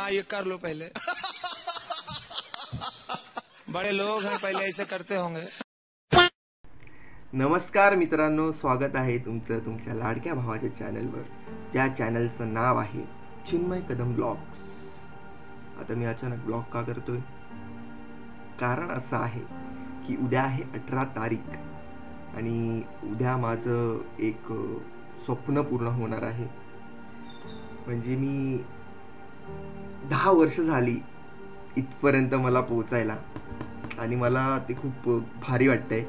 हाँ ये कर लो पहले। बड़े लोग हैं, पहले ऐसे करते होंगे। नमस्कार मित्रांनो, स्वागत आहे तुमचं तुमच्या लाडक्या भावाच्या चॅनलवर, ज्या चॅनलचं नाव आहे चिन्मय कदम ब्लॉग्स. आता मी अचानक ब्लॉग का करतोय? कारण असं आहे की उद्या आहे 18 तारीख आणि उद्या माझं एक स्वप्न पूर्ण होणार आहे. म्हणजे मी 10 वर्ष झाली इथपर्यंत मला पोहोचायला आणि मला ते खूप भारी वाटतंय.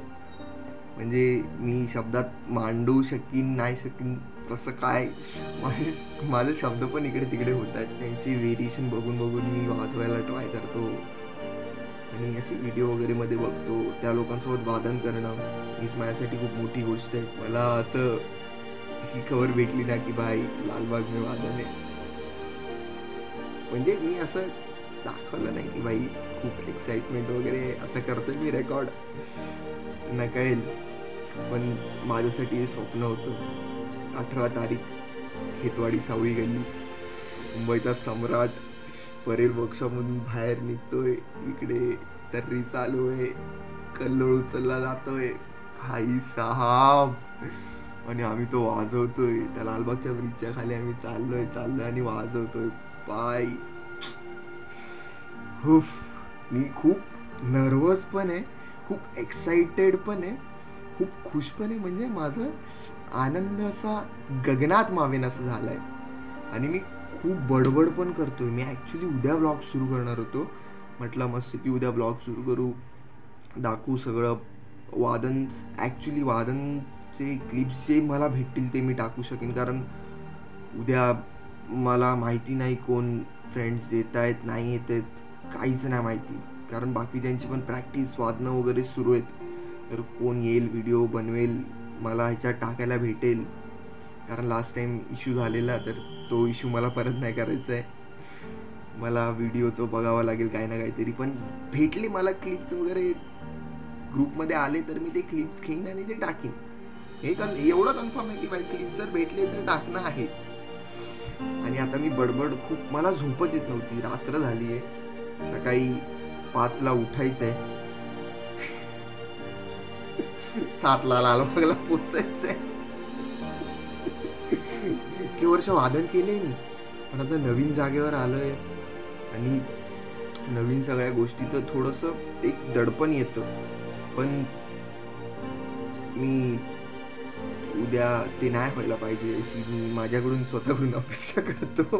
म्हणजे मी शब्दात मांडू शकीन नाही शकीन कसं काय, माझे शब्द पण इकडे तिकडे होत आहेत. त्यांची व्हेरिएशन बघून बघून मी वाजवायला ट्राय करतो आणि अशी व्हिडिओ वगैरे मध्ये बघतो. त्या लोकांसोबत वादन करणं हीच माझ्यासाठी खूप मोठी गोष्ट आहे. मला असं ही खबर भेटली ना की भाई लालबाग में वादन आहे, म्हणजे मी असं दाखवलं नाही की भाई खूप एक्साइटमेंट वगैरे आता करतोय मी रेकॉर्ड ना कळेल, पण माझ्यासाठी हे स्वप्न होतं. 18 तारीख, खेतवाडी सावळी गल्ली, मुंबईचा सम्राट परेल वर्कशॉपमधून बाहेर निघतोय. इकडे तर्री चालू आहे, कल्लोळ उचलला जातोय भाई साहब, आणि आम्ही तो वाजवतोय. त्या लालबागच्या ब्रिजच्या खाली आम्ही चाललोय आणि वाजवतोय पाय. मी खूप नर्वस पण आहे, खूप एक्साइटेड पण आहे, खूप खुश पण आहे. म्हणजे माझं आनंद असा गगनात मावेन असं झालाय आणि मी खूप बडबड पण करतोय. मी ॲक्च्युली उद्या ब्लॉग सुरू करणार होतो. म्हटलं मस्त की उद्या ब्लॉग सुरू करू, दाखवू सगळं वादन. ॲक्च्युली वादनचे क्लिप्स जे मला भेटतील ते मी टाकू शकेन, कारण उद्या मला माहिती नाही कोण फ्रेंड्स येत आहेत नाही येत आहेत, काहीच नाही माहिती. कारण बाकीच्यांची पण प्रॅक्टिस वादनं वगैरे सुरू आहेत. तर कोण येईल, व्हिडिओ बनवेल, मला ह्याच्यात टाकायला भेटेल. कारण लास्ट टाईम इश्यू झालेला, तर तो इश्यू मला परत नाही करायचा आहे. मला व्हिडिओचं बघावं लागेल काही ना काहीतरी. पण भेटले मला क्लिप्स वगैरे ग्रुपमध्ये आले तर मी ते क्लिप्स घेईन आणि ते टाकीन. हे एवढं कन्फर्म आहे की बाई क्लिप्स जर भेटले तर टाकणं आहे. आणि आता मी बडबड खूप, मला झोपच येत नव्हती, रात्र झाली आहे, सकाळी 5ला उठायचं आहे, 7ला लालबागला पोचायचंय. इतके वर्ष वादन केले मी, पण आता नवीन जागेवर आलोय आणि नवीन सगळ्या गोष्टी, तर थोडंसं एक दडपण येतं. पण मी उद्या ते नाही व्हायला पाहिजे अशी मी माझ्याकडून स्वतःकडून अपेक्षा करतो.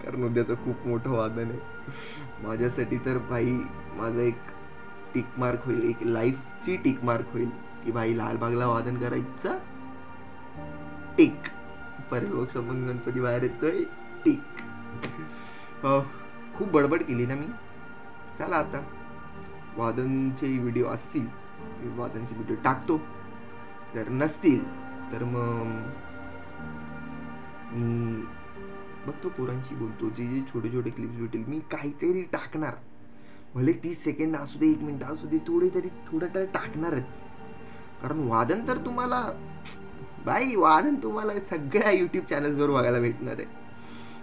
कारण उद्याचं खूप मोठं वादन आहे माझ्यासाठी. तर भाई माझं एक टिक मार्क होईल, एक लाईफची टिक मार्क होईल की भाई लालबागला वादन करायचं, टिक. परेल वर्कशॉपमधून गणपती बाहेर येतोय, टिक. खूप बडबड केली ना मी. चला आता वादनचे व्हिडिओ असतील, वादनचे व्हिडिओ टाकतो. जर नसतील तर मग मी बघतो, पोरांशी बोलतो. जे जे छोटे छोटे क्लिप्स भेटेल मी काहीतरी टाकणार. भले 30 सेकंद असू दे, 1 मिनिट असू दे, थोडं तरी टाकणारच. कारण वादन तर तुम्हाला वादन तुम्हाला सगळ्या यूट्यूब चॅनल्सवर बघायला भेटणार आहे.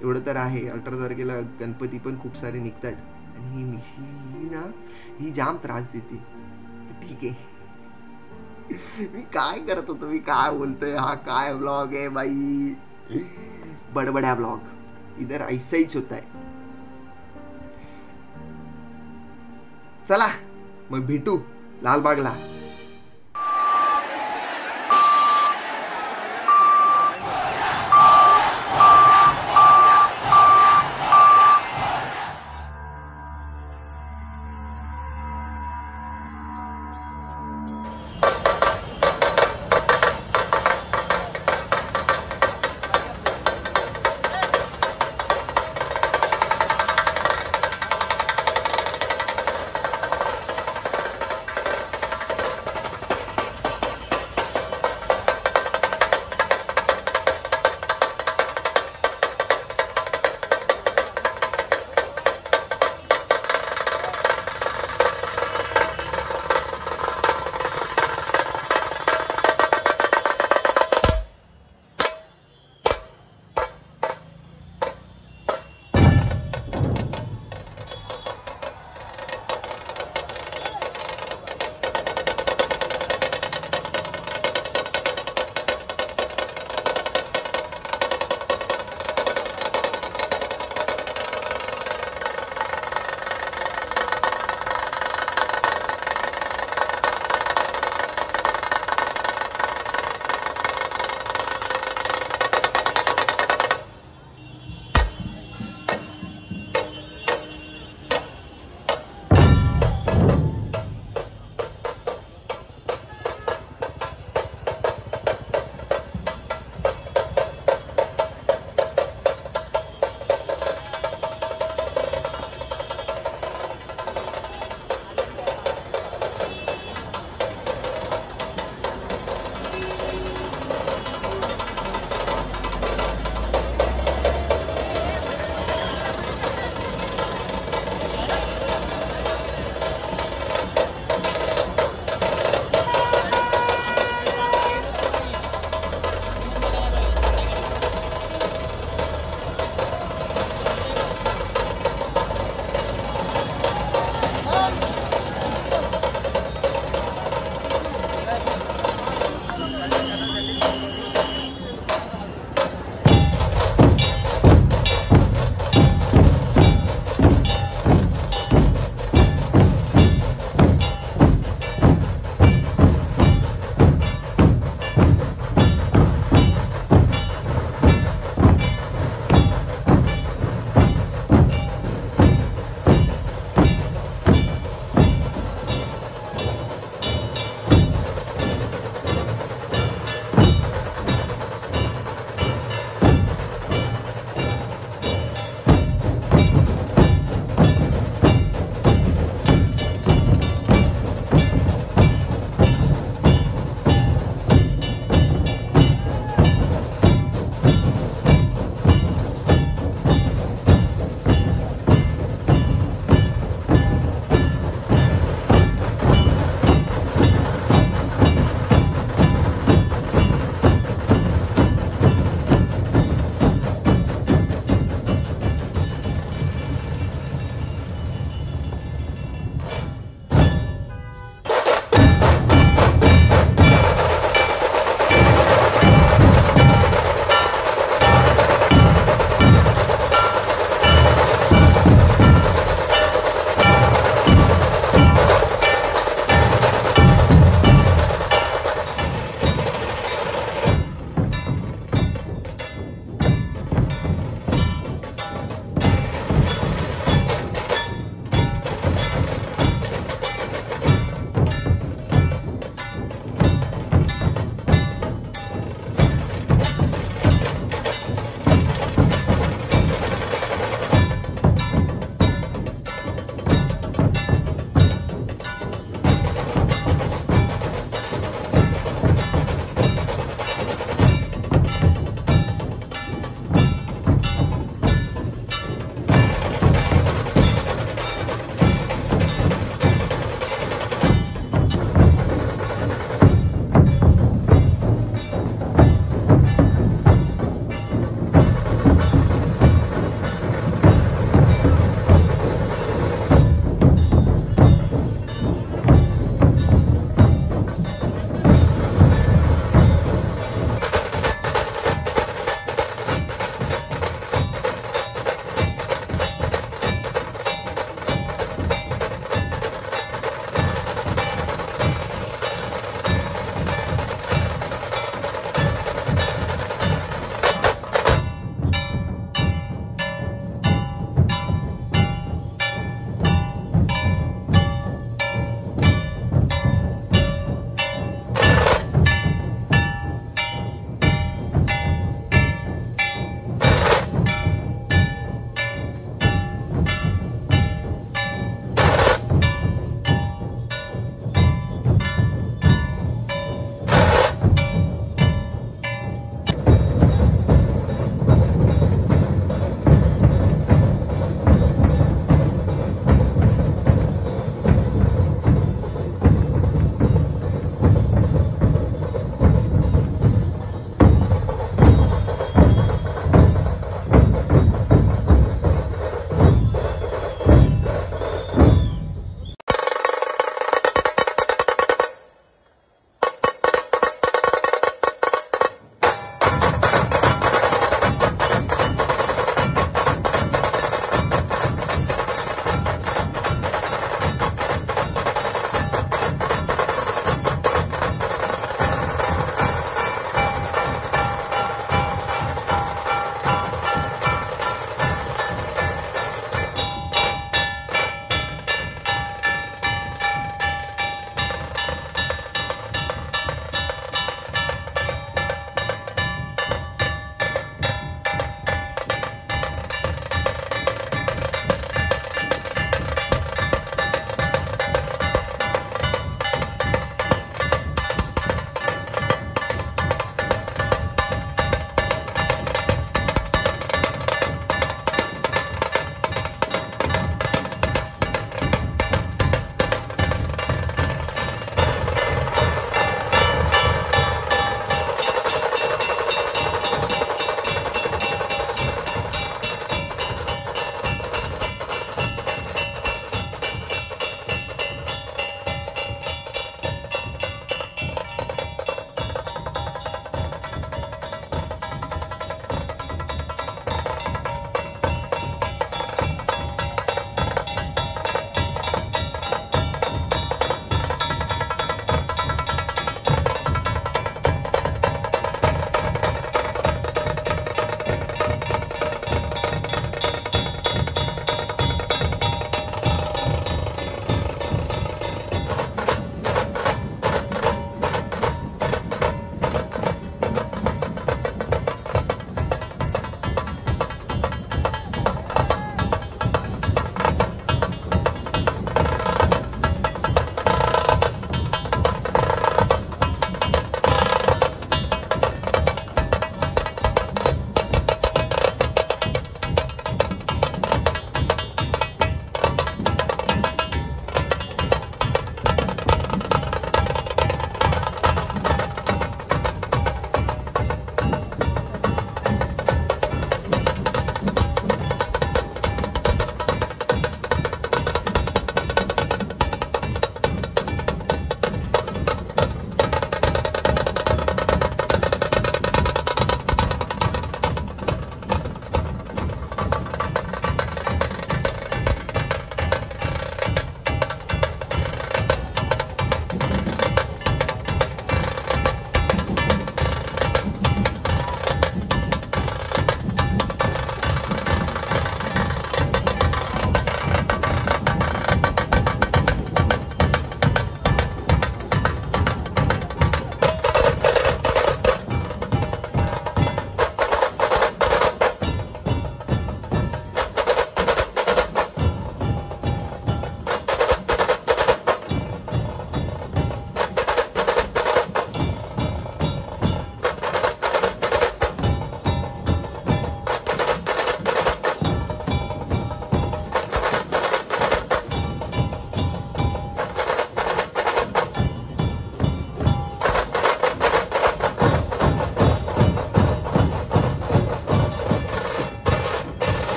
एवढं तर आहे. 18 तारखेला गणपती पण खूप सारे निघतात आणि ही मिशी ना, ही जाम त्रास देते. ठीक आहे, मी काय करत होतो, मी काय बोलतोय, हा काय ब्लॉग आहे बाई, बडबड्या ब्लॉग इधर ऐसा हीच होता है. चला मग भेटू लालबागला.